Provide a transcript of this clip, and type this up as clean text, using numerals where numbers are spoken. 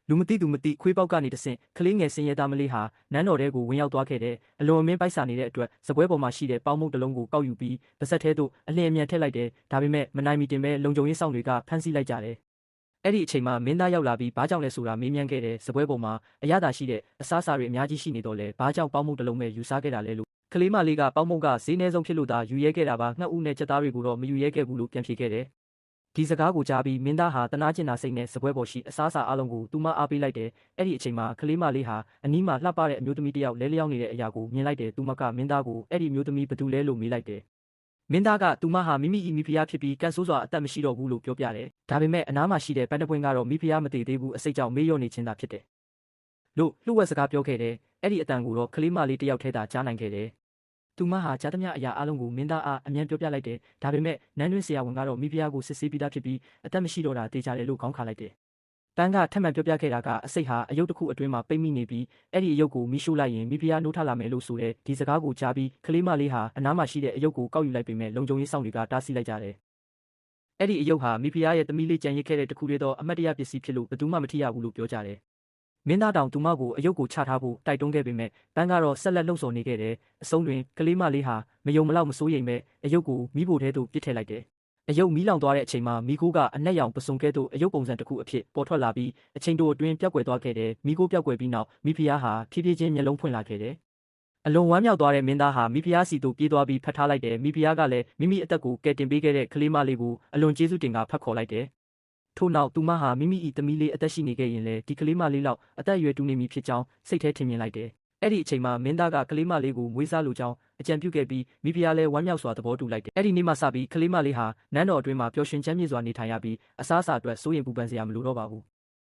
လူမသိသူမသိခွေးပေါက်ကနေတဆင့်ကလေးငယ်စင်ရဲသားမလေးဟာနန်းတော်ထဲကိုဝင်ရောက်သွားခဲ့တဲ့အလွန်အမင်းပိုက်ဆာနေတဲ့အတွက်စပွဲပေါ်မှာရှိတဲ့ပေါင်းမုတ်တစ်လုံးကိုကောက်ယူပြီးပါဇက်ထဲသို့အလင်းအမြန်ထည့်လိုက်တယ်ဒါပေမဲ့မနိုင်မီတင်ပဲလုံခြုံရေးဆောင်တွေကဖမ်းဆီးလိုက်ကြတယ်အဲ့ဒီအချိန်မှာမင်းသားရောက်လာပြီးဘာကြောင့်လဲဆိုတာမေးမြန်းခဲ့တဲ့စပွဲပေါ်မှာအရသာရှိတဲ့အစားအစာတွေအများကြီးရှိနေတော့လဲဘာကြောင့်ပေါင်းမုတ်တစ်လုံးပဲယူစားခဲ့တာလဲလို့ကလေးမလေးကပေါင်းမုတ်ကဈေးနှဲဆုံးဖြစ်လို့သာယူရဲခဲ့တာပါငှက်ဦးနဲ့ကြက်သားတွေကိုတော့မယူရဲခဲ့ဘူးလို့ပြန်ဖြေခဲ့တယ်ဒီစကားကိုကြားပြီးမင်းသားဟာတနာကျင်နာစိတ်နဲ့စပွဲပေါ်ရှိအစားအစာအလုံးကိုသူမအားပေးလိုက်တယ်။အဲ့ဒီအချိန်မှာကလေးမလေးဟာအနီးမှာလှပတဲ့အမျိုးသမီးတစ်ယောက်လဲလျောင်းနေတဲ့အရာကိုမြင်လိုက်တယ်။သူမကမင်းသားကိုအဲ့ဒီအမျိုးသမီးဘသူလဲလို့မေးလိုက်တယ်။မင်းသားကသူမဟာမိမိမိဖုရားဖြစ်ပြီးကန်ဆိုးစွာအသက်မရှိတော့ဘူးလို့ပြောပြတယ်။ဒါပေမဲ့အနားမှာရှိတဲ့ပန်းတပွင့်ကတော့မိဖုရားမတည်သေးဘူးအစိတ်ကြောင့်မေးလျော့နေခြင်းသာဖြစ်တယ်။လို့လှုပ်ဝက်စကားပြောခဲ့တယ်။အဲ့ဒီအတန်ကိုတော့ကလေးမလေးတစ်ယောက်ထဲသာကြားနိုင်ခဲ့တယ်။သူမဟာကြားသမျှအရာအလုံးကိုမင်းသားအားအမြန်ပြောပြလိုက်တယ်။ဒါပေမဲ့နန်းတွင်းဆရာဝန်ကတော့မိဖုရားကိုစစ်ဆေးပြီးသားဖြစ်ပြီးအသက်မရှိတော့တာတေချာတယ်လို့ခေါင်းခါလိုက်တယ်။ပန်းကထပ်မံပြောပြခဲ့တာကအစိတ်ဟာအယုတ်တစ်ခုအတွင်းမှာပိတ်မိနေပြီးအဲ့ဒီအယုတ်ကိုမိရှို့လိုက်ရင်မိဖုရားနှိုးထလာမယ်လို့ဆိုတဲ့ဒီစကားကိုကြားပြီးကလေးမလေးဟာအနားမှာရှိတဲ့အယုတ်ကိုကောက်ယူလိုက်ပေမဲ့လုံခြုံရေးဆောင်တွေကတားဆီးလိုက်ကြတယ်။အဲ့ဒီအယုတ်ဟာမိဖုရားရဲ့သမီးလေးကြံရစ်ခဲ့တဲ့တခုတည်းသောအမတ်တရပစ္စည်းဖြစ်လို့ဘယ်သူမှမထိရဘူးလို့ပြောကြတယ်။မင်းသားတောင်သူမကိုအယုတ်ကိုချထားဖို့တိုက်တွန်းခဲ့ပေမဲ့ပန်းကတော့ဆက်လက်လှုံ့ဆော်နေခဲ့တယ်။အဆုံးတွင်ကလေးမလေးဟာမယုံမလောက်မစိုးရိမ်ပဲအယုတ်ကိုမိဖို့ထဲသို့ပစ်ထည့်လိုက်တယ်။အယုတ်မီးလောင်သွားတဲ့အချိန်မှာမိခိုးကအနက်ရောင်ပစုံကဲ့သို့အယုတ်ပုံစံတစ်ခုအဖြစ်ပေါ်ထွက်လာပြီးအချိန်တိုအတွင်းပျောက်ကွယ်သွားခဲ့တယ်။မိခိုးပျောက်ကွယ်ပြီးနောက်မိဖုရားဟာဖြည်းဖြည်းချင်းမျက်လုံးဖွင့်လာခဲ့တယ်။အလွန်ဝမ်းမြောက်သွားတဲ့မင်းသားဟာမိဖုရားစီသို့ပြေးသွားပြီးဖတ်ထားလိုက်တယ်။မိဖုရားကလည်းမိမိအသက်ကိုကယ်တင်ပေးခဲ့တဲ့ကလေးမလေးကိုအလွန်ကျေးဇူးတင်ကဖတ်ခေါ်လိုက်တယ်။ထို့နောက်သူမဟာမိမိ၏သမီးလေးအသက်ရှိနေခဲ့ရင်လည်းဒီကလေးမလေးလောက်အသက်အရွယ်တူနေမည်ဖြစ်ကြောင်းစိတ်ထဲထင်မြင်လိုက်တယ်။အဲ့ဒီအချိန်မှာမင်းသားကကလေးမလေးကိုမွေးစားလိုကြောင်းအကြံပြုခဲ့ပြီးမိဖုရားလည်းဝမ်းမြောက်စွာသဘောတူလိုက်တယ်။အဲ့ဒီနေ့မှစပြီးကလေးမလေးဟာနန်းတော်အတွင်းမှာပျော်ရွှင်ချမ်းမြေ့စွာနေထိုင်ရပြီးအစားအစာအတွက်စိုးရိမ်ပူပန်စရာမလိုတော့ပါဘူး